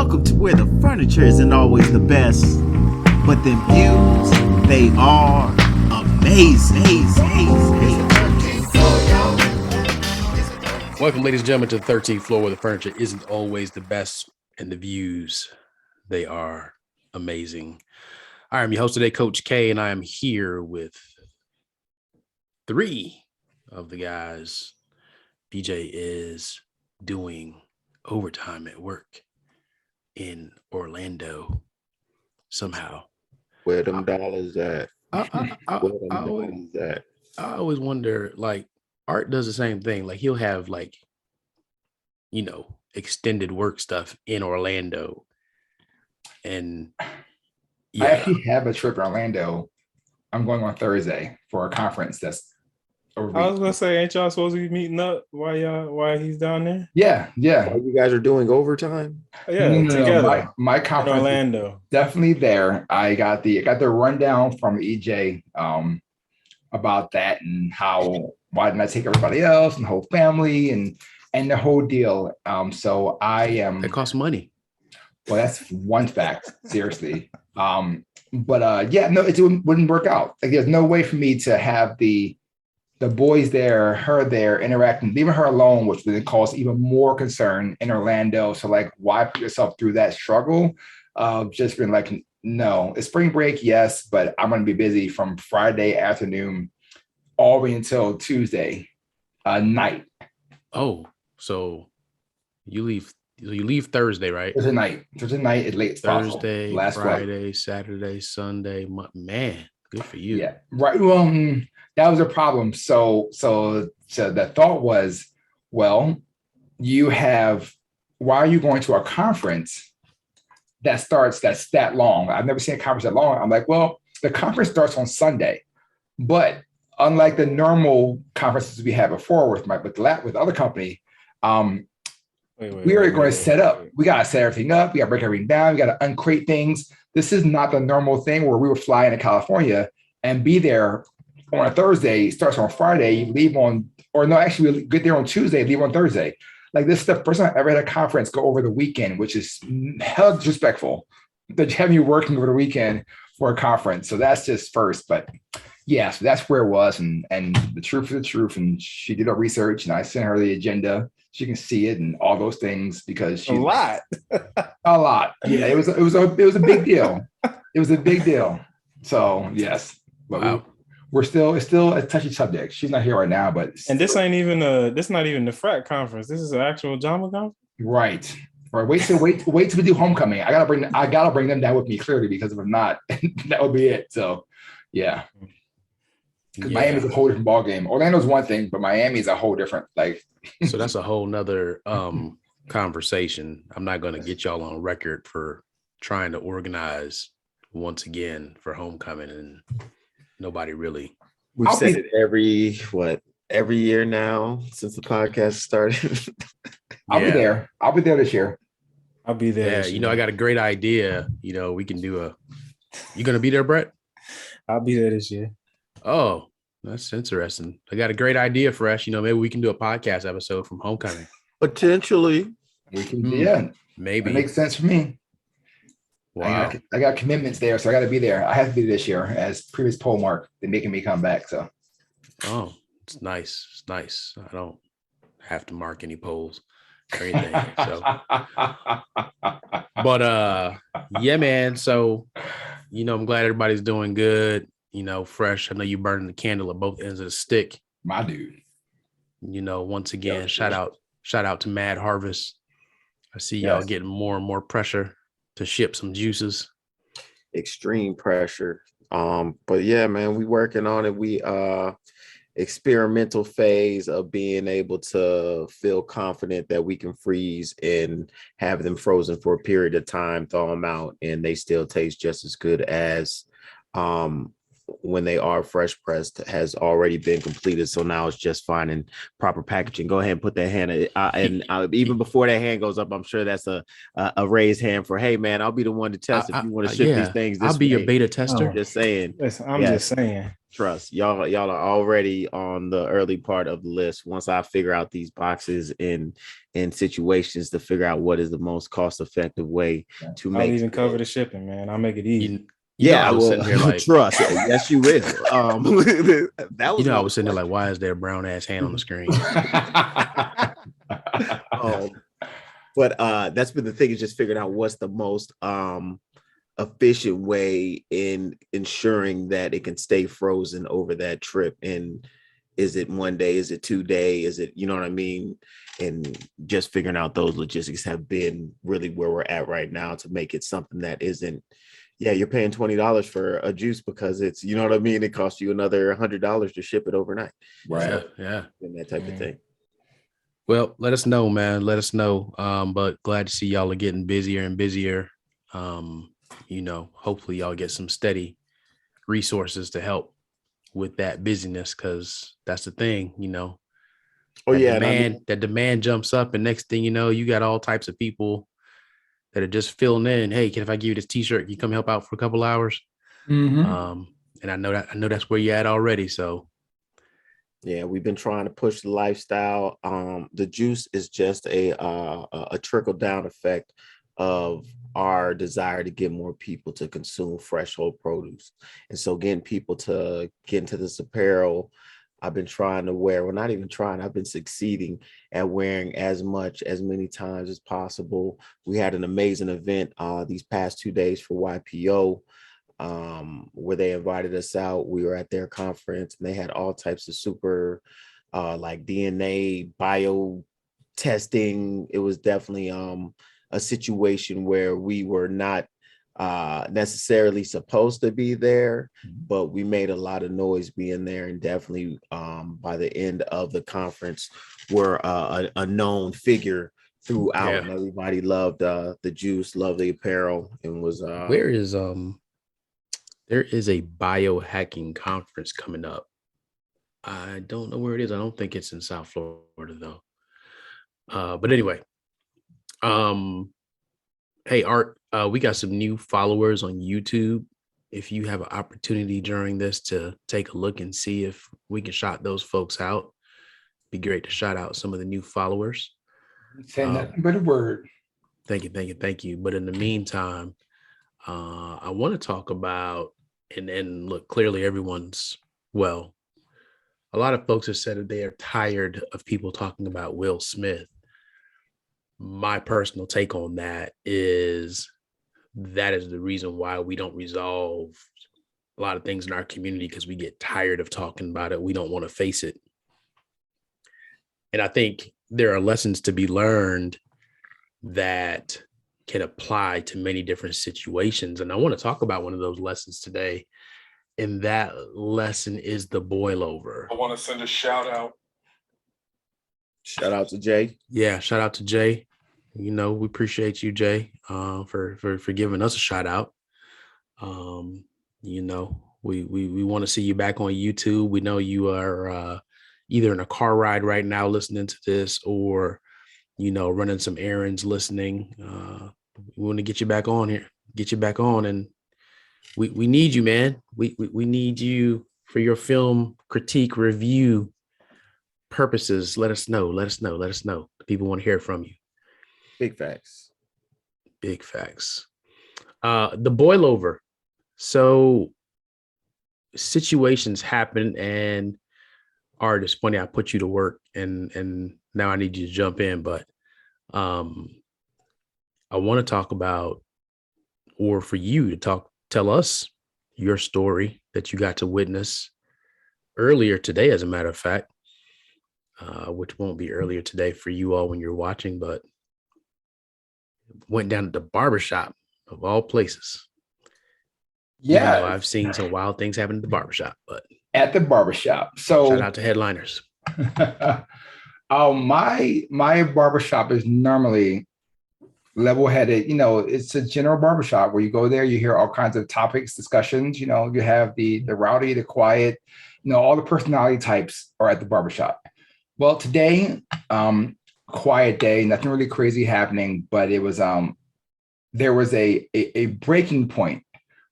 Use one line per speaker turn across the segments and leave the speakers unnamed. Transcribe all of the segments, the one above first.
welcome to where the furniture isn't always the best, but them views, they are amazing.
Welcome, ladies and gentlemen, to the 13th floor, where the furniture isn't always the best and the views, they are amazing. I am your host today, Coach K, and I am here with three of the guys. BJ is doing overtime at work in Orlando somehow.
Where them dollars at?
I always wonder, like, Art does the same thing. Like, he'll have, like, extended work stuff in Orlando. And
I actually have a trip to Orlando. I'm going on Thursday for a conference that's over.
I was gonna say, ain't y'all supposed to be meeting up while he's down there?
Yeah.
While you guys are doing overtime?
Yeah, together.
My conference
in Orlando.
Definitely there. I got the rundown from EJ about that and why didn't I take everybody else and the whole family and the whole deal. So I am.
It costs money.
Well, that's one fact. Seriously. It wouldn't work out. Like, there's no way for me to have the boys there, her there, interacting, leaving her alone, which would cause even more concern in Orlando. So, like, why put yourself through that struggle? Just been like, no, it's spring break, yes, but I'm going to be busy from Friday afternoon all the way until Tuesday night.
Oh, so you leave Thursday, right?
Thursday night is late.
Thursday, Friday, Saturday, Sunday. Man, good for you.
Yeah, right. Well, that was a problem. So the thought was, well, why are you going to a conference that's that long? I've never seen a conference that long. I'm like, well, the conference starts on Sunday, but unlike the normal conferences we had before with the other company, we are going to set up. We got to set everything up. We got to break everything down. We got to uncrate things. This is not the normal thing where we would fly into California and be there on a Thursday. It starts on Friday, leave on, or no, actually we get there on Tuesday, leave on Thursday. Like, this is the first time I've ever had a conference go over the weekend, which is hell disrespectful that you have you working over the weekend for a conference. So that's just first, but yeah, so that's where it was. And the truth is the truth. And she did her research and I sent her the agenda. She can see it and all those things because she's a lot. Yeah, it was a big deal. It was a big deal. So yes, but
wow.
It's still a touchy subject. She's not here right now, but
this not even the frat conference. This is an actual JAMA conference.
Right. Wait till we do homecoming. I gotta bring them down with me, clearly, because if I'm not, that would be it. So yeah. Because Miami's a whole different ball game. Orlando's one thing, but Miami is a whole different, like.
So that's a whole nother conversation. I'm not going to get y'all on record for trying to organize once again for homecoming, and nobody really.
We've said it every year now since the podcast started.
I'll be there. I'll be there this year.
I'll be there.
Yeah, I got a great idea. We can do you going to be there, Brett?
I'll be there this year.
Oh, that's interesting. I got a great idea for us. Maybe we can do a podcast episode from homecoming.
Potentially.
We can, yeah.
Maybe.
That makes sense for me.
Wow.
I got commitments there, so I got to be there. I have to be this year as previous poll mark. They're making me come back, so.
Oh, it's nice. It's nice. I don't have to mark any polls or anything. So. But, yeah, man. So, I'm glad everybody's doing good. Fresh. I know you burning the candle at both ends of the stick.
My dude.
Once again, shout out to Mad Harvest. I see y'all getting more and more pressure to ship some juices.
Extreme pressure. But yeah, man, we working on it. We experimental phase of being able to feel confident that we can freeze and have them frozen for a period of time, thaw them out, and they still taste just as good as when they are fresh pressed has already been completed. So now it's just finding proper packaging. Go ahead and put that hand even before that hand goes up, I'm sure that's a raised hand for, hey man, I'll be the one to test if you want to ship these things this
I'll be
way.
your beta tester.
Just saying.
Listen, I'm just saying.
Trust y'all are already on the early part of the list. Once I figure out these boxes in situations to figure out what is the most cost effective way to make.
I'll even cover the shipping, man. I'll make it easy.
I was sitting here like, trust. Yes, you will. That was.
I was sitting there like, why is there a brown ass hand on the screen?
But that's been the thing, is just figuring out what's the most efficient way in ensuring that it can stay frozen over that trip. And is it 1 day? Is it 2 day? Is it, you know what I mean? And just figuring out those logistics have been really where we're at right now to make it something that isn't, you're paying $20 for a juice because it's, you know what I mean? It costs you another $100 to ship it overnight.
Right.
So, and that type of thing.
Well, let us know, man. Let us know. But glad to see y'all are getting busier and busier. Hopefully y'all get some steady resources to help with that busyness, because that's the thing, that demand jumps up, and next thing you know, you got all types of people that are just filling in. Hey, if I give you this t-shirt, can you come help out for a couple hours?
Mm-hmm.
And I know that's where you're at already. So
we've been trying to push the lifestyle. The juice is just a trickle down effect of our desire to get more people to consume fresh whole produce. And so getting people to get into this apparel, I've been trying to wear, well, not even trying, I've been succeeding at wearing as many times as possible. We had an amazing event these past 2 days for YPO, where they invited us out. We were at their conference and they had all types of super like DNA, bio testing. It was definitely a situation where we were not necessarily supposed to be there, but we made a lot of noise being there, and definitely by the end of the conference were a known figure throughout. And everybody loved the juice, loved the apparel, and was
there is a biohacking conference coming up. I don't know where it is. I don't think it's in South Florida though. But anyway, hey Art, we got some new followers on YouTube. If you have an opportunity during this to take a look and see if we can shout those folks out, be great to shout out some of the new followers.
Say nothing but a word.
Thank you. But in the meantime, I want to talk about, and look, clearly everyone's, well, a lot of folks have said that they are tired of people talking about Will Smith. My personal take on that is the reason why we don't resolve a lot of things in our community, because we get tired of talking about it. We don't want to face it. And I think there are lessons to be learned that can apply to many different situations. And I want to talk about one of those lessons today. And that lesson is the boil over.
I want to send a shout out.
Shout out to Jay.
Yeah, shout out to Jay. We appreciate you, Jay, for giving us a shout out. We want to see you back on YouTube. We know you are either in a car ride right now listening to this, or running some errands listening. We want to get you back on here, and we need you, man. We need you for your film critique review purposes. Let us know. People want to hear from you.
Big facts.
The boil over. So situations happen, and Art, it's funny, I put you to work and now I need you to jump in, but I want to talk about, or for you to tell us your story that you got to witness earlier today, as a matter of fact, which won't be earlier today for you all when you're watching, but went down to the barbershop of all places.
Yeah.
I've seen some wild things happen at the barbershop, but
at the barbershop. So
shout out to headliners.
My barbershop is normally level-headed. It's a general barbershop where you go there, you hear all kinds of topics, discussions. You have the rowdy, the quiet, all the personality types are at the barbershop. Well, today, quiet day, nothing really crazy happening, but it was there was a breaking point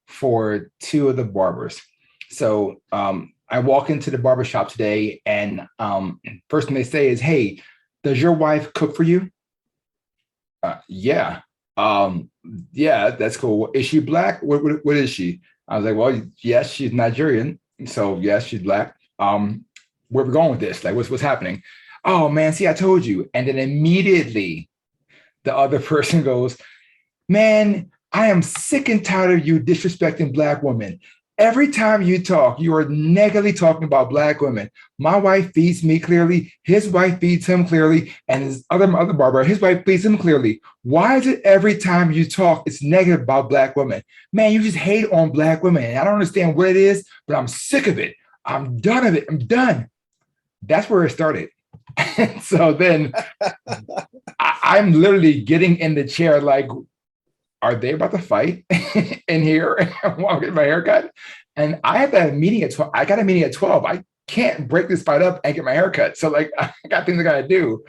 for two of the barbers. So I walk into the barbershop today, and first thing they say is, "Hey, does your wife cook for you?" Yeah. Yeah, that's cool. Is she black? What is she? I was like, well, yes, she's Nigerian. So yes, she's black. Where we going with this? Like, what's happening? Oh man, see, I told you. And then immediately the other person goes, man, I am sick and tired of you disrespecting black women. Every time you talk, you are negatively talking about black women. My wife feeds me clearly. His wife feeds him clearly. And his other barber, his wife feeds him clearly. Why is it every time you talk, it's negative about black women? Man, you just hate on black women. And I don't understand what it is, but I'm sick of it. I'm done of it. I'm done. That's where it started. So then I'm literally getting in the chair like, are they about to fight in here while I'm getting my haircut? And I have that meeting at 12. I got a meeting at 12. I can't break this fight up and get my haircut. So like I got things I gotta do.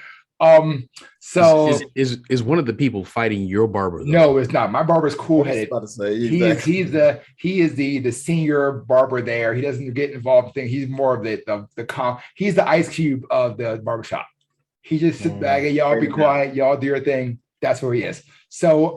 So
is one of the people fighting your barber though?
No, it's not. My barber's cool-headed.
Exactly.
He is the senior barber there. He doesn't get involved in things. He's more of he's the ice cube of the barbershop. He just sits back and y'all be quiet, y'all do your thing. That's where he is. So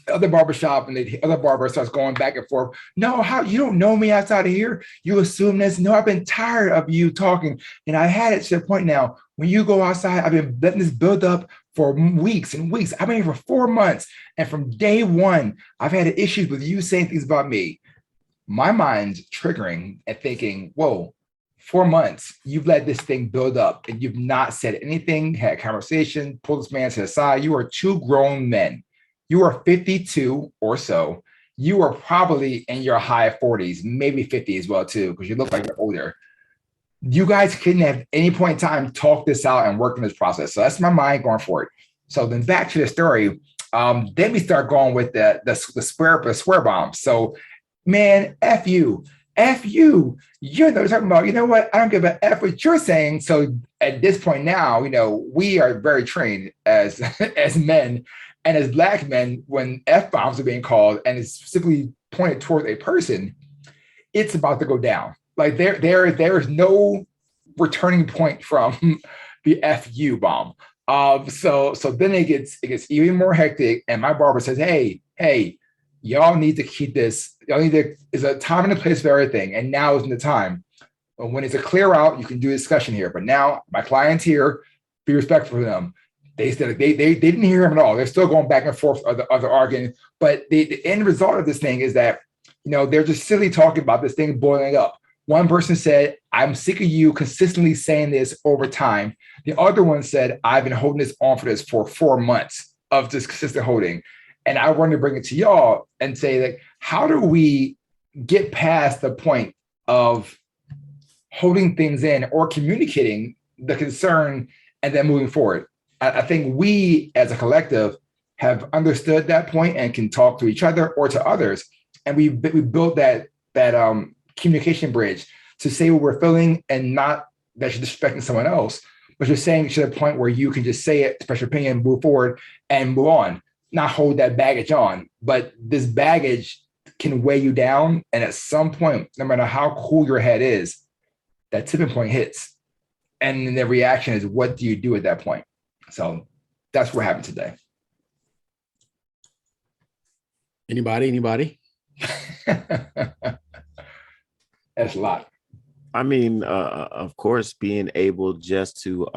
other barbershop and the other barber starts going back and forth. No, how you don't know me outside of here? You assume this. No, I've been tired of you talking. And I had it to the point now, when you go outside, I've been letting this build up for weeks and weeks. I've been here for 4 months. And from day one, I've had issues with you saying things about me. My mind's triggering and thinking, whoa, 4 months, you've let this thing build up and you've not said anything, had a conversation, pulled this man to the side. You are two grown men. You are 52 or so. You are probably in your high 40s, maybe 50 as well, too, because you look like you're older. You guys couldn't have at any point in time talk this out and work in this process. So that's my mind going forward. So then back to the story. Then we start going with the swear bomb. So, man, F you. F you. You're talking about, you know what? I don't give a F what you're saying. So at this point now, we are very trained as men. And as black men, when F-bombs are being called and it's specifically pointed towards a person, it's about to go down. Like there is no returning point from the FU bomb. So then it gets even more hectic. And my barber says, hey, y'all need to keep this. There's a time and a place for everything. And now isn't the time. But when it's a clear out, you can do a discussion here. But now my client's here, be respectful for them. They said they didn't hear him at all. They're still going back and forth other arguing. But the end result of this thing is that, they're just silly talking about this thing boiling up. One person said, I'm sick of you consistently saying this over time. The other one said, I've been holding this on for 4 months of this consistent holding. And I wanted to bring it to y'all and say, like, how do we get past the point of holding things in or communicating the concern and then moving forward? I think we as a collective have understood that point and can talk to each other or to others. And we built that communication bridge to say what we're feeling and not that you're disrespecting someone else, but you're saying to the point where you can just say it, express your opinion, move forward and move on, not hold that baggage on. But this baggage can weigh you down. And at some point, no matter how cool your head is, that tipping point hits. And the reaction is, what do you do at that point? So that's what happened today.
Anybody?
That's a lot.
I mean, of course, being able just to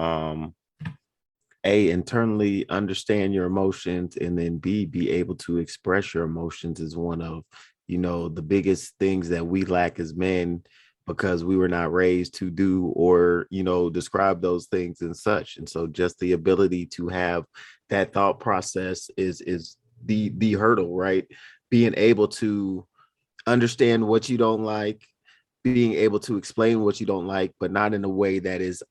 internally understand your emotions and then be able to express your emotions is one of, the biggest things that we lack as men, because we were not raised to do or, describe those things and such. And so just the ability to have that thought process is the hurdle, right? Being able to understand what you don't like, being able to explain what you don't like, but not in a way that is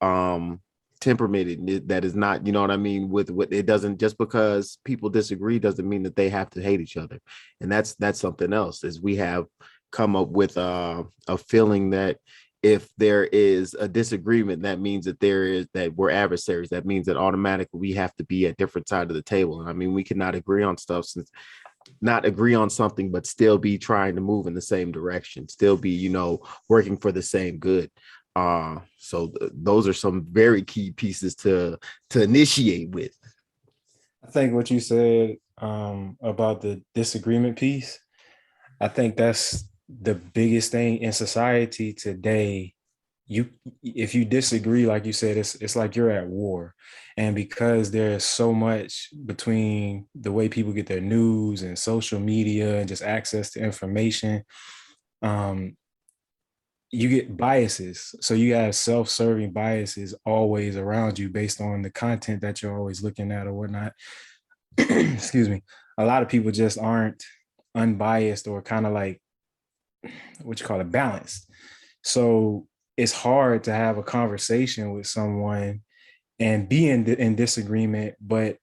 temperament that is not, you know what I mean, with what it doesn't, just because people disagree doesn't mean that they have to hate each other. And that's something else, is we have come up with a feeling that if there is a disagreement, that means that we're adversaries. That means that automatically we have to be at different side of the table. And I mean, we cannot agree on stuff, since not agree on something, but still be trying to move in the same direction, still be, working for the same good. So those are some very key pieces to initiate with.
I think what you said about the disagreement piece, I think that's the biggest thing in society today. If you disagree, like you said, it's like you're at war. And because there's so much between the way people get their news and social media and just access to information, you get biases. So you have self-serving biases always around you based on the content that you're always looking at or whatnot. Excuse me. A lot of people just aren't unbiased or kind of like, what you call it, balanced. So it's hard to have a conversation with someone and be in disagreement, but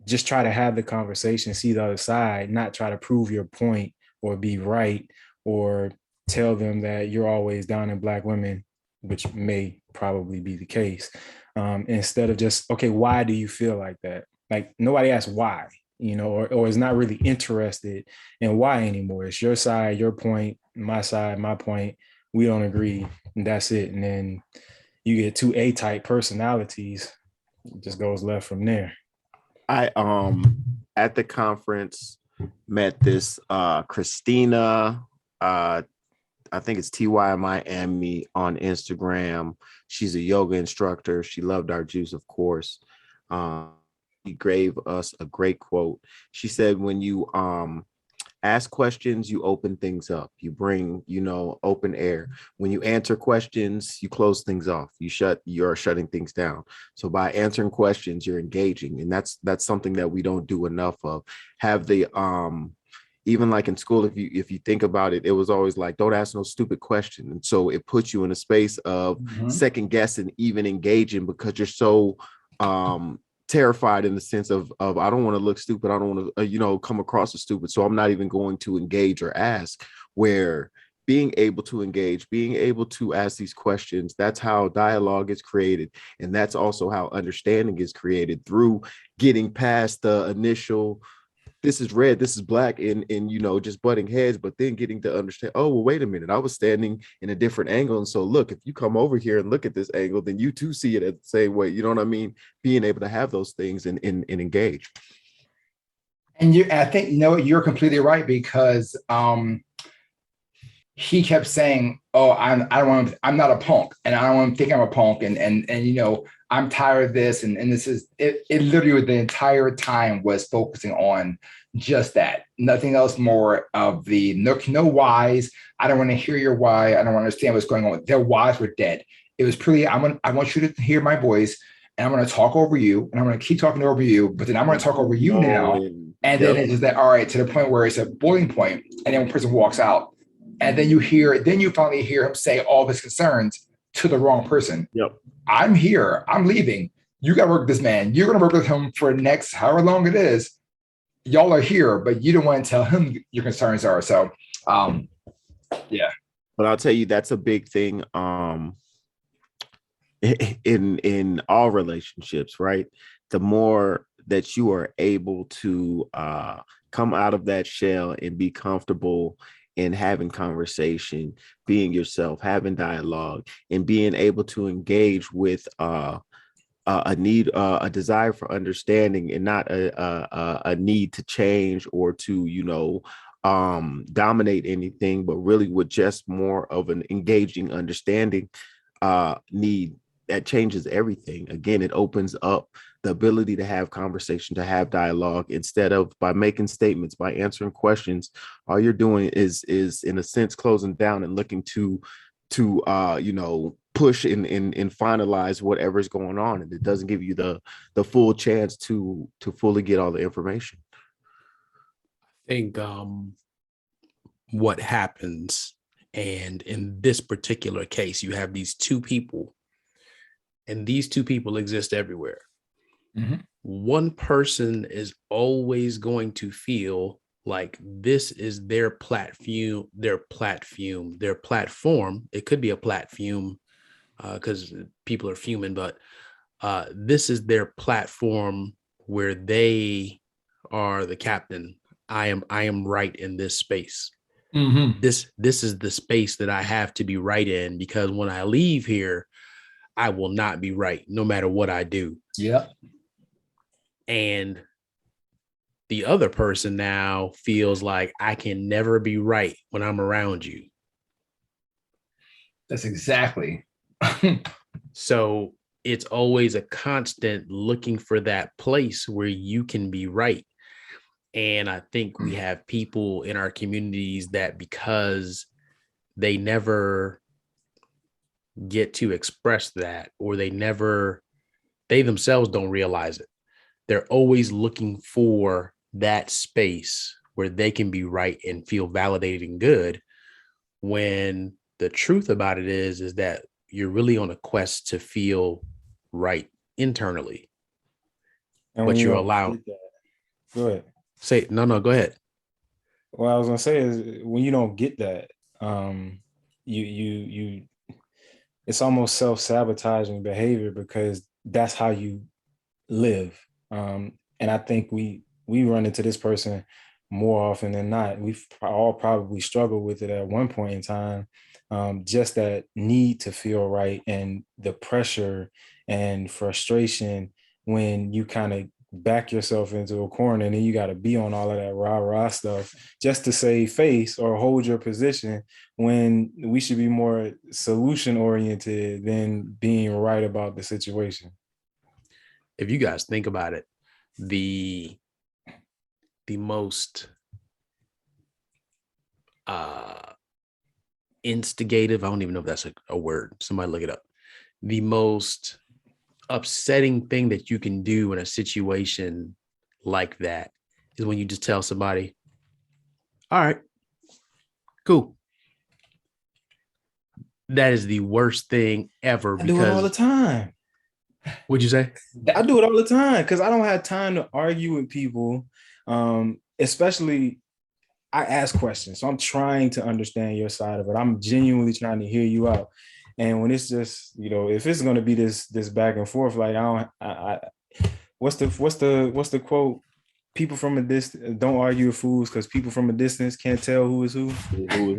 just try to have the conversation, see the other side, not try to prove your point or be right or tell them that you're always down in Black women, which may probably be the case. Instead of just, okay, why do you feel like that? Like nobody asks why, or is not really interested in why anymore. It's your side, your point, my side, my point. We don't agree, and that's it. And then you get two A-type personalities. It just goes left from there.
I at the conference met this Christina, I think it's TY Miami on Instagram. She's a yoga instructor. She loved our juice, of course. She gave us a great quote. She said, when you ask questions, you open things up. You bring, open air. When you answer questions, you close things off. You're shutting things down. So by answering questions, you're engaging. And that's something that we don't do enough of. Have the even like in school, if you think about it, it was always like, don't ask no stupid question. And so it puts you in a space of second guessing, even engaging, because you're so terrified in the sense of I don't want to look stupid. I don't want to, come across as stupid. So I'm not even going to engage or ask. Where being able to engage, being able to ask these questions, that's how dialogue is created. And that's also how understanding is created, through getting past the initial, this is red, this is black, and just butting heads, but then getting to understand, oh, well, wait a minute, I was standing in a different angle. And so look, if you come over here and look at this angle, then you too see it the same way. You know what I mean? Being able to have those things and engage.
And I think, you're completely right, because he kept saying, oh, I'm not a punk, and I don't want to think I'm a punk. And I'm tired of this. And this is it literally the entire time was focusing on just that. Nothing else more of the no whys. I don't want to hear your why. I don't want to understand what's going on. Their whys were dead. It was purely, I want you to hear my voice, and I'm going to talk over you, and I'm going to keep talking over you, but then I'm going to talk over you now. And then it's that, all right, to the point where it's a boiling point, and then one person walks out. And then you finally hear him say all of his concerns to the wrong person.
Yep.
I'm here. I'm leaving. You got to work with this man. You're going to work with him for the next however long it is. Y'all are here, but you don't want to tell him your concerns are. So, yeah.
But I'll tell you, that's a big thing in all relationships, right? The more that you are able to come out of that shell and be comfortable in having conversation, being yourself, having dialogue, and being able to engage with a desire for understanding, and not a need to change or to dominate anything, but really with just more of an engaging understanding need, that changes everything. Again, it opens up the ability to have conversation, to have dialogue, instead of by making statements, by answering questions. All you're doing is in a sense closing down and looking to push and finalize whatever's going on, and it doesn't give you the full chance to fully get all the information.
I think what happens, and in this particular case, you have these two people, and these two people exist everywhere.
Mhm.
One person is always going to feel like this is their platform. It could be a platform because people are fuming, but this is their platform where they are the captain. I am right in this space.
Mhm.
This is the space that I have to be right in, because when I leave here, I will not be right no matter what I do.
Yeah.
And the other person now feels like I can never be right when I'm around you.
That's exactly.
So it's always a constant looking for that place where you can be right. And I think we have people in our communities that, because they never get to express that, or they themselves don't realize it, they're always looking for that space where they can be right and feel validated and good, when the truth about it is that you're really on a quest to feel right internally.
And when
But
you
you're
don't
allowed.
get that, go ahead.
Say no, go ahead.
What I was gonna say is, when you don't get that, you it's almost self-sabotaging behavior, because that's how you live. And I think we run into this person more often than not. We've all probably struggled with it at one point in time. Just that need to feel right, and the pressure and frustration when you kind of back yourself into a corner, and then you got to be on all of that rah stuff just to save face or hold your position, when we should be more solution oriented than being right about the situation.
If you guys think about it, the most instigative, I don't even know if that's a word, somebody look it up, the most upsetting thing that you can do in a situation like that is when you just tell somebody, all right, cool. That is the worst thing ever.
I do it all the
Because
time.
what'd you say?
I do it all the time because I don't have time to argue with people. Especially, I ask questions, so I'm trying to understand your side of it. I'm genuinely trying to hear you out. And when it's just, if it's going to be this back and forth, like what's the quote? People from a distance don't argue with fools, because people from a distance can't tell who is who.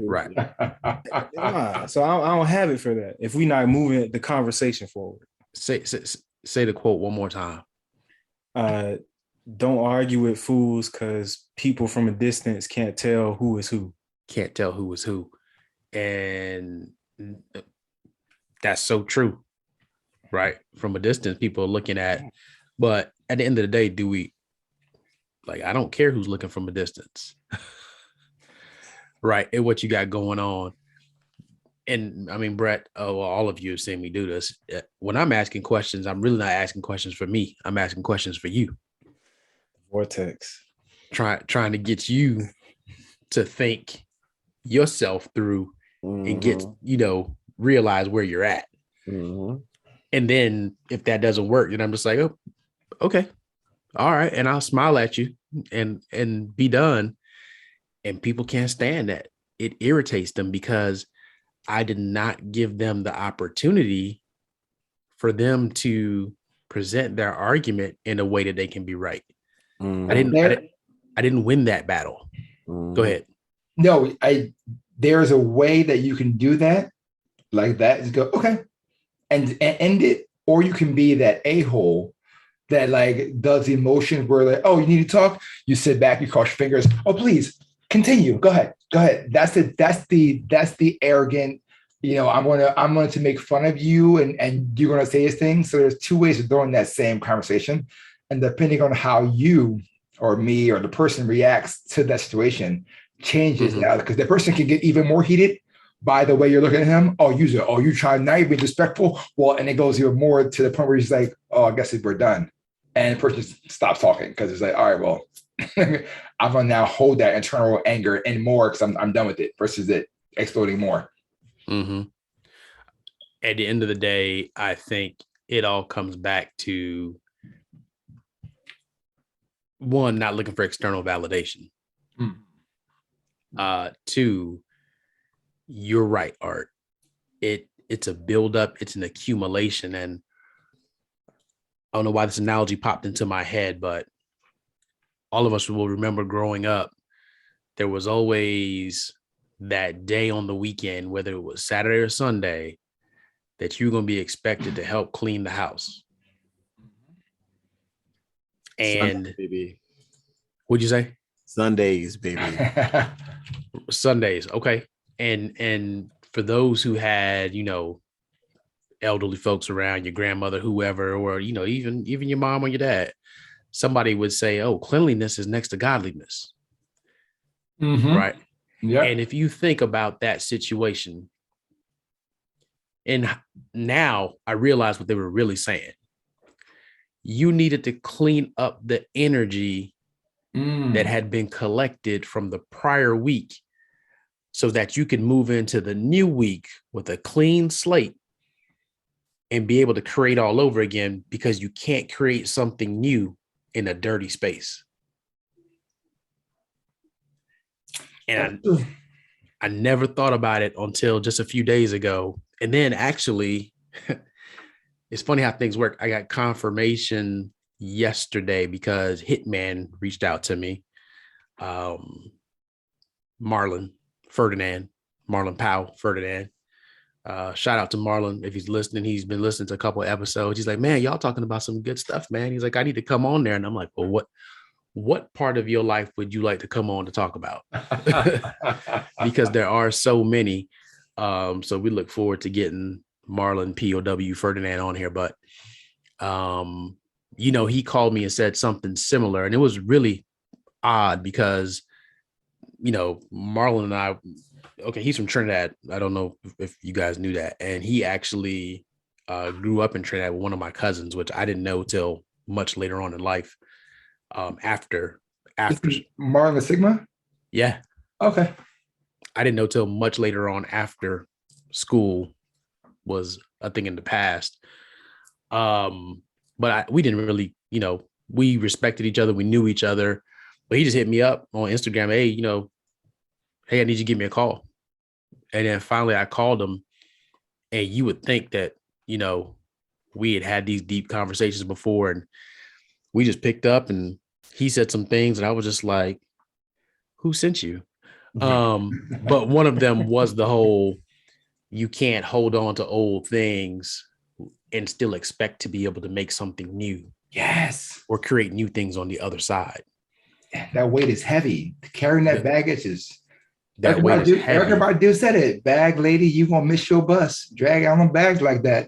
Right.
So I don't have it for that. If we're not moving the conversation forward.
Say the quote one more time.
Don't argue with fools, because people from a distance can't tell who is who.
Can't tell who is who. And that's so true, right? From a distance, people are looking at, but at the end of the day, I don't care who's looking from a distance, right? And what you got going on. And I mean, Brett, all of you have seen me do this. When I'm asking questions, I'm really not asking questions for me. I'm asking questions for you.
Vortex.
Trying to get you to think yourself through and get, realize where you're at. And then if that doesn't work, then I'm just like, oh, okay. All right. And I'll smile at you and be done. And people can't stand that. It irritates them because I did not give them the opportunity for them to present their argument in a way that they can be right. I didn't win that battle. Go ahead.
No, there's a way that you can do that, like that, is go, okay, and end it, or you can be that a-hole that like does the emotion where like, oh, you need to talk, you sit back, you cross your fingers, oh please continue, go ahead. That's the arrogant, I'm going to make fun of you, and you're going to say this thing. So there's two ways of doing that same conversation, and depending on how you or me or the person reacts to that situation changes that, because the person can get even more heated by the way you're looking at him. Oh, you trying, now you're being disrespectful. Well, and it goes even more to the point where he's like, oh, I guess we're done. And the person just stops talking because it's like, all right, well, I'm gonna now hold that internal anger and more because I'm done with it, versus it exploding more.
At the end of the day, I think it all comes back to one, not looking for external validation. Two, you're right, Art. It's a buildup, it's an accumulation. And I don't know why this analogy popped into my head, but all of us will remember growing up, there was always that day on the weekend, whether it was Saturday or Sunday, that you're going to be expected to help clean the house. And
Sunday, baby.
What'd you say?
Sundays, baby.
Sundays. Okay. And for those who had, elderly folks around, your grandmother, whoever, or, even your mom or your dad, somebody would say, oh, cleanliness is next to godliness. Right.
Yeah.
And if you think about that situation, and now I realize what they were really saying. You needed to clean up the energy that had been collected from the prior week so that you can move into the new week with a clean slate and be able to create all over again, because you can't create something new in a dirty space. And I never thought about it until just a few days ago. And then actually, it's funny how things work. I got confirmation yesterday because Hitman reached out to me. Marlon Powell Ferdinand. Shout out to Marlon if he's listening. He's been listening to a couple of episodes. He's like, man, y'all talking about some good stuff, man. He's like, I need to come on there. And I'm like, well, what part of your life would you like to come on to talk about? Because there are so many. So we look forward to getting Marlon POW Ferdinand on here. But, he called me and said something similar. And it was really odd because, Marlon and I, okay, he's from Trinidad. I don't know if you guys knew that. And he actually grew up in Trinidad with one of my cousins, which I didn't know till much later on in life. After
Marlon Sigma?
Yeah.
Okay.
I didn't know till much later on after school was a thing in the past. But we didn't really, we respected each other. We knew each other, but he just hit me up on Instagram. Hey, hey, I need you to give me a call. And then finally I called him, and you would think that, we had these deep conversations before, and we just picked up and he said some things and I was just like, who sent you? But one of them was the whole, you can't hold on to old things and still expect to be able to make something new.
Yes.
Or create new things on the other side.
That weight is heavy. Carrying that baggage is
that weight is heavy.
Everybody do said it. Bag lady, you gonna miss your bus. Drag out on bags like that.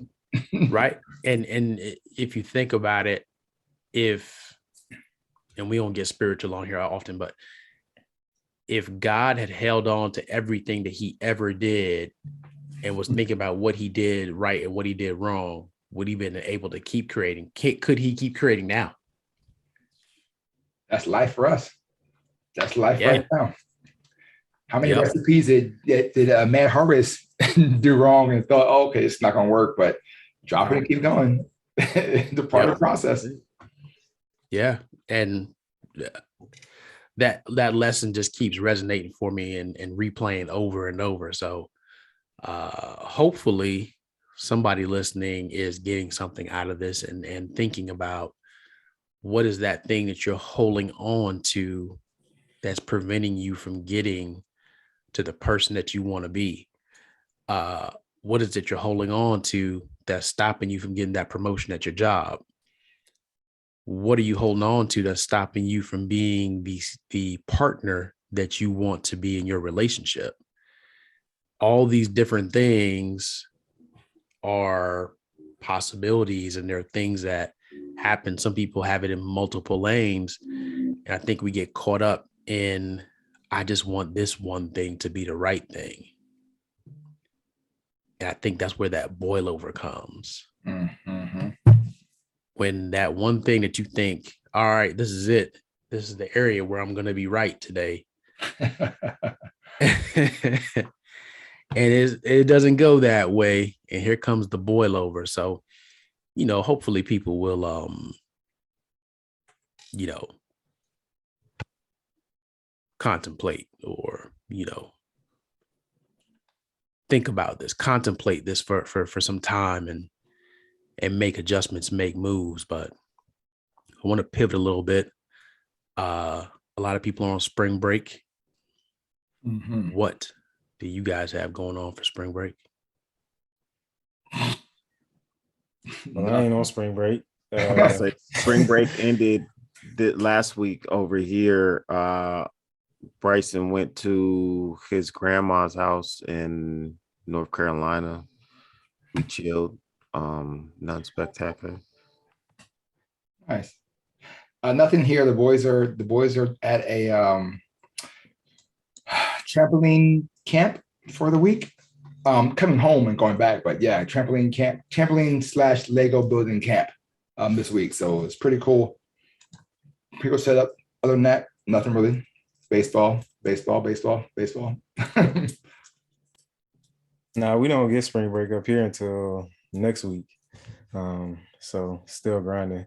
Right. And if you think about it, and we don't get spiritual on here often, but if God had held on to everything that he ever did and was thinking about what he did right and what he did wrong, would he been able to keep creating? Could he keep creating now?
That's life for us. That's life right now. How many
Yep.
recipes did Matt Harris do wrong and thought, oh, okay, it's not going to work, but drop it and keep going. The part of the process.
Yeah. And that lesson just keeps resonating for me and replaying over and over. So hopefully somebody listening is getting something out of this and thinking about what is that thing that you're holding on to that's preventing you from getting to the person that you want to be. What is it you're holding on to that's stopping you from getting that promotion at your job? What are you holding on to that's stopping you from being the partner that you want to be in your relationship? All these different things are possibilities, and there are things that happen. Some people have it in multiple lanes. And I think we get caught up in, I just want this one thing to be the right thing. And I think that's where that boil over comes.
Mm-hmm.
When that one thing that you think, all right, this is it. This is the area where I'm going to be right today. And it doesn't go that way. And here comes the boil over. So hopefully people will, you know, contemplate or, think about this, contemplate this for some time and make adjustments, make moves. But I want to pivot a little bit. A lot of people are on spring break.
Mhm.
What do you guys have going on for spring break?
Well, I ain't on spring break.
I'm about to say spring break ended last week over here. Bryson went to his grandma's house in North Carolina. We chilled. Nothing spectacular.
Nice. Nothing here. The boys are at a trampoline camp for the week. Coming home and going back, but yeah, trampoline / Lego building camp this week. So it's pretty cool. Pretty cool setup. Other than that, nothing really. Baseball.
Nah, we don't get spring break up here until next week. So still grinding.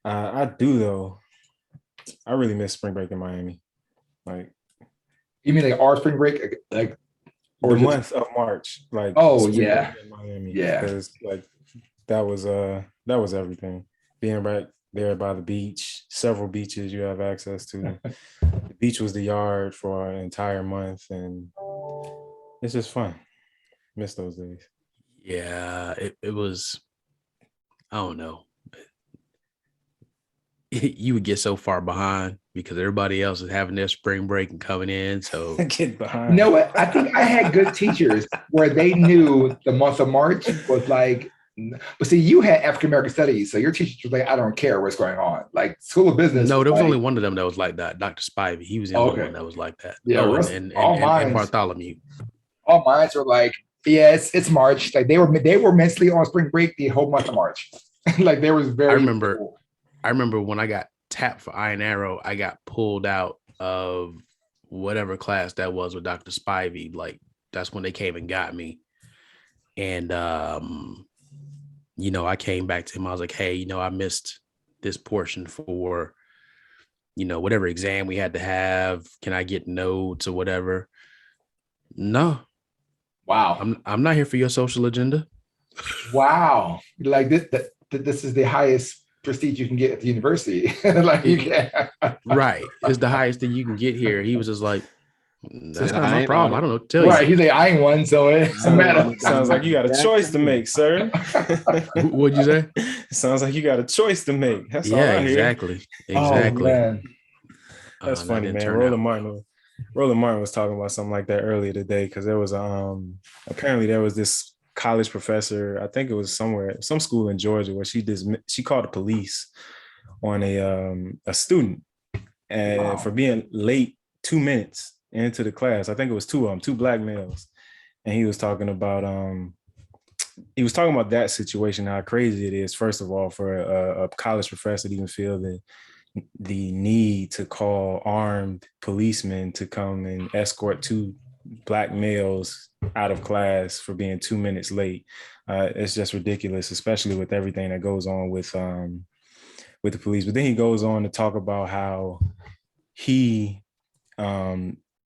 I do though. I really miss spring break in Miami. Like
You mean like our spring break, like
the
or just
month of March. Like
oh
spring
yeah,
break in Miami.
yeah.
Because like that was everything. Being right there by the beach, several beaches you have access to. The beach was the yard for an entire month, and it's just fun. Miss those days.
Yeah, it was, I don't know. You would get so far behind because everybody else is having their spring break and coming in. So
Get behind.
You know what? I think I had good teachers where they knew the month of March was like, but see, you had African American studies, so your teachers were like, I don't care what's going on. Like School of Business
no,
was
there was
like,
only one of them that was like that, Dr. Spivey. He was the
oh,
only
okay,
one that was like that.
yeah,
Oh,
rest, all
and
minds,
Bartholomew.
all minds were like, yeah, it's March. Like they were mentally on spring break the whole month of March. Like there was
I
very
remember
cool.
I remember when I got tapped for Iron Arrow, I got pulled out of whatever class that was with Dr. Spivey. Like that's when they came and got me. And I came back to him. I was like, hey, I missed this portion for, whatever exam we had to have. Can I get notes or whatever? No,
Wow,
I'm not here for your social agenda.
wow, like this is the highest prestige you can get at the university. Like you can.
Right. It's the highest thing you can get here. He was just like, that's
Said
not
I
my
ain't on
problem. I
it.
don't know what to tell you.
Right. He's like, I ain't one, so it doesn't matter.
Sounds like you got a choice to make, sir.
What'd you say?
Sounds like you got a choice to make. That's all
Yeah,
I hear.
exactly.
Oh
Exactly.
man.
That's
That
funny,
didn't
man.
turn out well.
Roland Martin was talking about something like that earlier today because there was apparently there was this college professor, I think it was some school in Georgia where she called the police on a student and
Wow.
for being late 2 minutes into the class. I think it was two of them, two black males, and he was talking about that situation, how crazy it is, first of all, for a college professor to even feel the need to call armed policemen to come and escort two black males out of class for being 2 minutes late. It's just ridiculous, especially with everything that goes on with the police. But then he goes on to talk about how he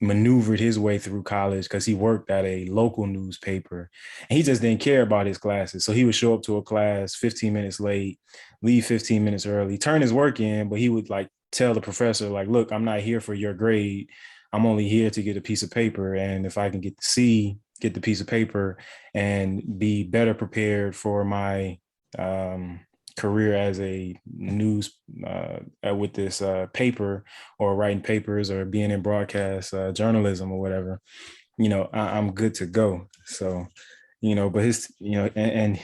maneuvered his way through college because he worked at a local newspaper and he just didn't care about his classes. So he would show up to a class 15 minutes late, leave 15 minutes early, turn his work in, but he would like tell the professor, like, look, I'm not here for your grade. I'm only here to get a piece of paper. And if I can get the piece of paper and be better prepared for my career as a news with this paper or writing papers or being in broadcast journalism or whatever, I'm good to go. So, but his, and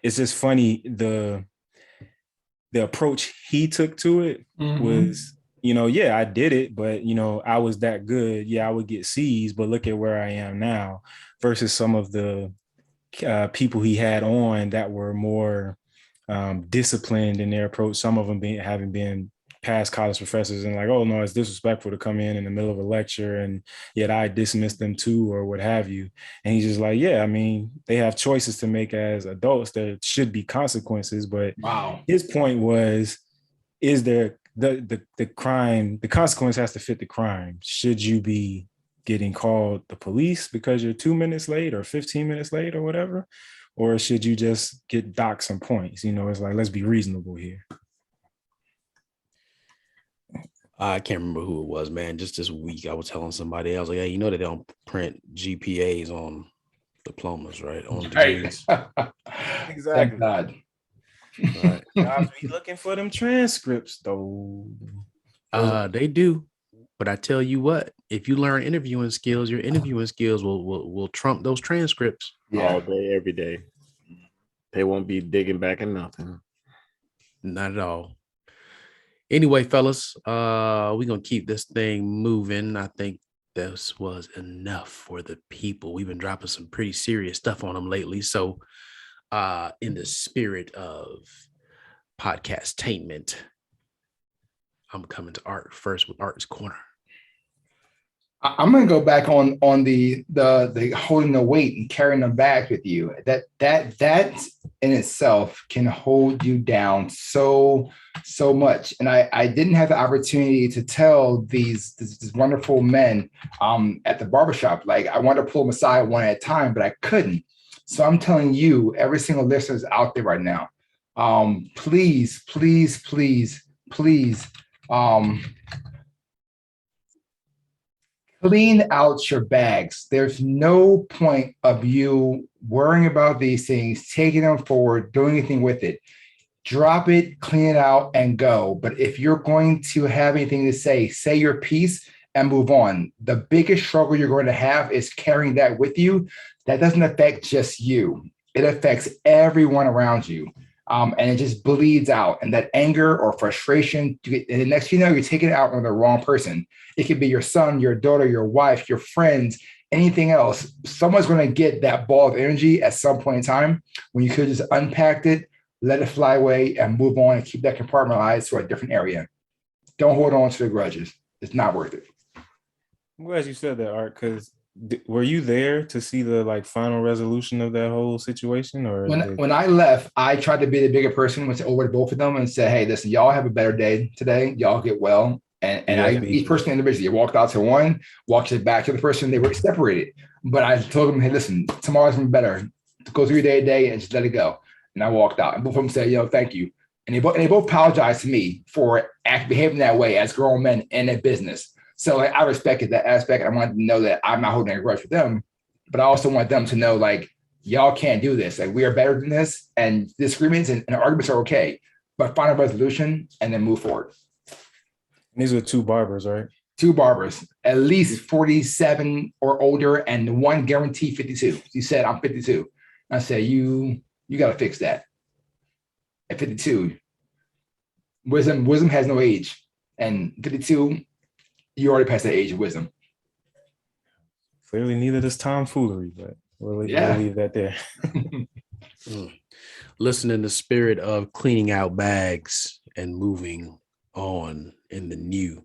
it's just funny, the approach he took to it was, yeah, I did it, but, I was that good. Yeah, I would get C's, but look at where I am now versus some of the people he had on that were more disciplined in their approach. Some of them having been past college professors and like, oh no, it's disrespectful to come in the middle of a lecture and yet I dismiss them too or what have you. And he's just like, yeah, I mean, they have choices to make as adults. There should be consequences. But
Wow.
his point was, is there the crime, the consequence has to fit the crime. Should you be getting called the police because you're 2 minutes late or 15 minutes late or whatever? Or should you just get docked some points? You know, it's like, let's be reasonable here.
I can't remember who it was, man. Just this week, I was telling somebody, I was like, hey, you know, they don't print GPAs on diplomas, right? On degrees.
Exactly.
Thank God.
Right. I'll be looking for them transcripts, though.
They do. But I tell you what, if you learn interviewing skills, your interviewing skills will trump those transcripts.
All day, every day. They won't be digging back in nothing.
Not at all. Anyway, fellas, we're gonna keep this thing moving. I think this was enough for the people. We've been dropping some pretty serious stuff on them lately. So in the spirit of podcasttainment, I'm coming to Art first with Art's Corner.
I'm going to go back on the holding the weight and carrying the bag with you. That in itself can hold you down so much. And I didn't have the opportunity to tell these wonderful men at the barbershop. Like, I wanted to pull them aside one at a time, but I couldn't. So I'm telling you, every single listener out there right now, please, clean out your bags. There's no point of you worrying about these things, taking them forward, doing anything with it. Drop it, clean it out, and go. But if you're going to have anything to say your piece and move on. The biggest struggle you're going to have is carrying that with you. That doesn't affect just you. It affects everyone around you. And it just bleeds out. And that anger or frustration, and the next thing you know, you're taking it out on the wrong person. It could be your son, your daughter, your wife, your friends, anything else. Someone's going to get that ball of energy at some point in time when you could just unpacked it, let it fly away, and move on and keep that compartmentalized to a different area. Don't hold on to the grudges. It's not worth it.
I'm glad you said that, Art, because were you there to see the final resolution of that whole situation? Or
when I left, I tried to be the bigger person, went over to both of them and said, hey, listen, y'all have a better day today. Y'all get well. And each person individually walked out to one, walked it back to the person. They were separated. But I told them, hey, listen, tomorrow's gonna be better. Go through your day to day and just let it go. And I walked out. And both of them said, thank you. And they both apologized to me for behaving that way as grown men in a business. So I respected that aspect. I wanted to know that I'm not holding a grudge with them, but I also want them to know, y'all can't do this. We are better than this, and disagreements and arguments are okay, but find a resolution and then move forward.
These are two barbers, right?
Two barbers, at least 47 or older, and one guaranteed 52. He said, I'm 52. I said, you got to fix that. At 52, wisdom has no age, and 52, you already passed that age of wisdom.
Clearly, neither does tomfoolery, but we'll leave that there.
Listen, in the spirit of cleaning out bags and moving on in the new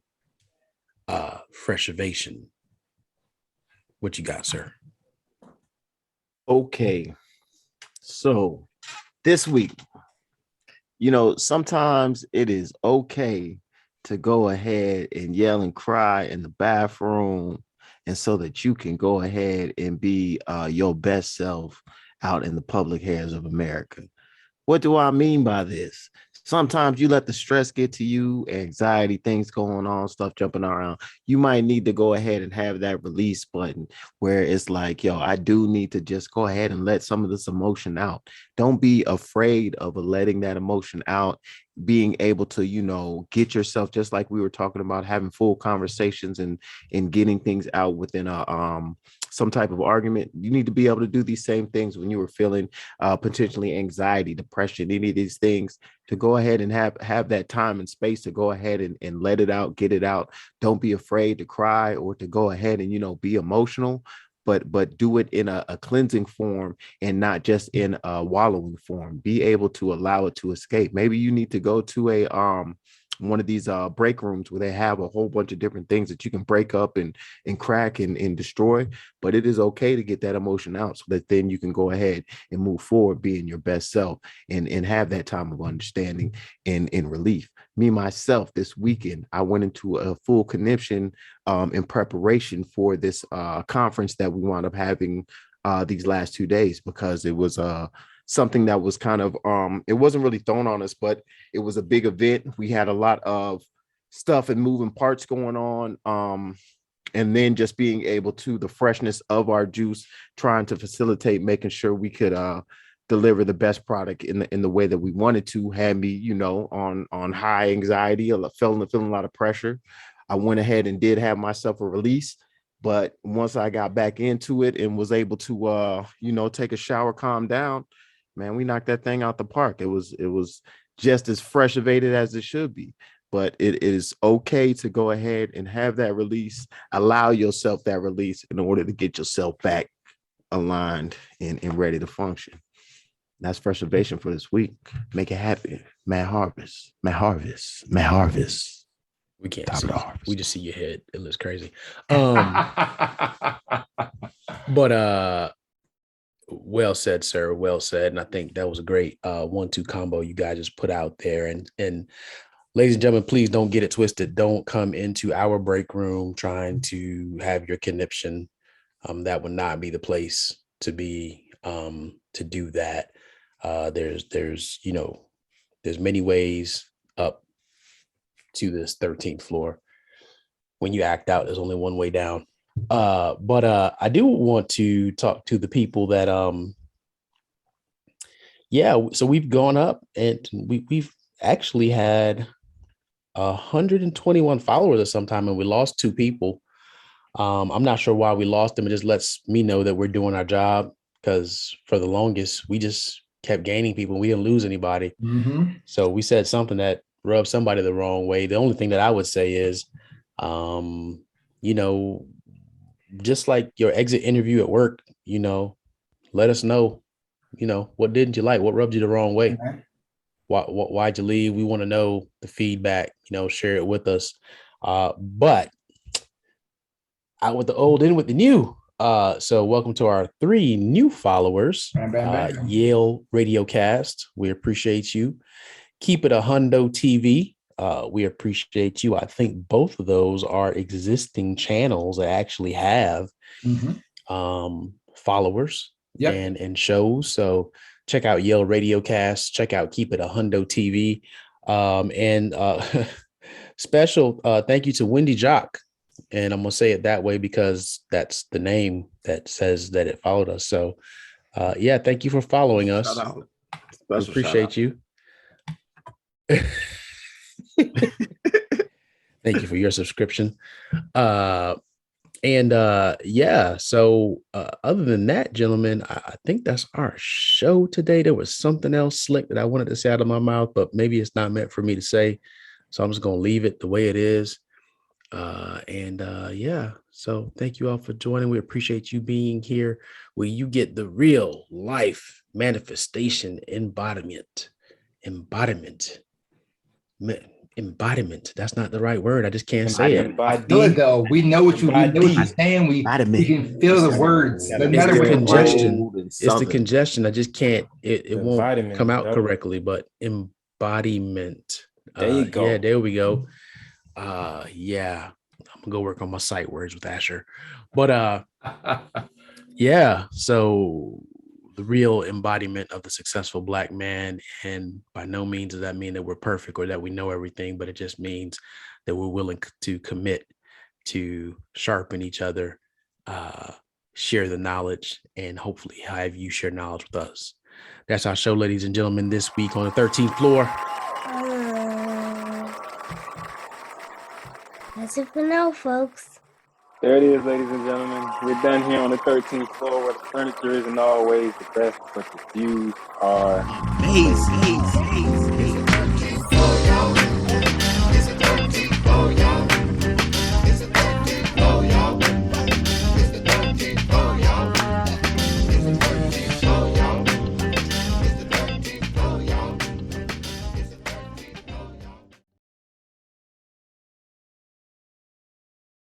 freshovation. What you got, sir?
Okay. So this week, sometimes it is okay to go ahead and yell and cry in the bathroom, and so that you can go ahead and be your best self out in the public hands of America. What do I mean by this? Sometimes you let the stress get to you, anxiety, things going on, stuff jumping around. You might need to go ahead and have that release button where it's like, I do need to just go ahead and let some of this emotion out. Don't be afraid of letting that emotion out, being able to, get yourself, just like we were talking about, having full conversations and getting things out within some type of argument. You need to be able to do these same things when you were feeling potentially anxiety, depression, any of these things, to go ahead and have that time and space to go ahead and let it out, get it out. Don't be afraid to cry or to go ahead and, be emotional, but do it in a cleansing form and not just in a wallowing form. Be able to allow it to escape. Maybe you need to go to one of these break rooms where they have a whole bunch of different things that you can break up and crack and destroy. But it is okay to get that emotion out so that then you can go ahead and move forward being your best self and have that time of understanding and relief. Me myself, this weekend I went into a full conniption in preparation for this conference that we wound up having these last 2 days, because it was something that was kind of it wasn't really thrown on us, but it was a big event. We had a lot of stuff and moving parts going on, and then just being able to, the freshness of our juice, trying to facilitate making sure we could deliver the best product in the way that we wanted to, had me, you know, on high anxiety, feeling a lot of pressure. I went ahead and did have myself a release. But once I got back into it and was able to you know, take a shower, calm down, man, we knocked that thing out the park. It was just as fresh-avated as it should be. But it is okay to go ahead and have that release, allow yourself that release in order to get yourself back aligned and ready to function. That's preservation for this week. Make it happen. Matt Harvest.
We can't
Top
see.
of the harvest.
We just see your head. It looks crazy. But well said, sir. Well said. And I think that was a great 1-2 combo you guys just put out there. And ladies and gentlemen, please don't get it twisted. Don't come into our break room trying to have your conniption. That would not be the place to be, to do that. There's you know, there's many ways up to this 13th floor. When you act out, there's only one way down. But I do want to talk to the people that so we've gone up and we've actually had 121 followers at some time, and we lost 2 people. I'm not sure why we lost them. It just lets me know that we're doing our job, because for the longest we just kept gaining people. We didn't lose anybody. So we said something that rubbed somebody the wrong way. The only thing that I would say is, you know, just like your exit interview at work, you know, let us know, you know, what didn't you like? What rubbed you the wrong way? Why'd you leave? We want to know the feedback, you know, share it with us. But out with the old, in with the new. So welcome to our 3 new followers.
Bam.
Yale Radiocast. We appreciate you. Keep It a Hundo TV. We appreciate you. I think both of those are existing channels that actually have followers and shows. So check out Yale Radiocast. Check out Keep It a Hundo TV. And special thank you to Wendy Jock. And I'm going to say it that way because that's the name that says that it followed us. So yeah, thank you for following us.
Shout out.
We appreciate you. Thank you for your subscription. Yeah, so other than that, gentlemen, I think that's our show today. There was something else slick that I wanted to say out of my mouth, but maybe it's not meant for me to say, so I'm just gonna leave it the way it is. Yeah, so thank you all for joining. We appreciate you being here, where you get the real life manifestation embodiment. That's not the right word. I just can't say it.
I feel it though. We know what you're saying. We can feel the words.
It's the congestion. It's the congestion. I just can't. It won't come out correctly. But embodiment.
There you go.
Yeah, there we go. Yeah, I'm gonna go work on my sight words with Asher. But yeah. So the real embodiment of the successful Black man. And by no means does that mean that we're perfect or that we know everything, but it just means that we're willing to commit to sharpen each other, share the knowledge, and hopefully have you share knowledge with us. That's our show, ladies and gentlemen, this week on the 13th floor.
That's it for now, folks.
There it is, ladies and gentlemen. We're done here on the 13th floor, where the furniture isn't always the best, but the views are
Amazing.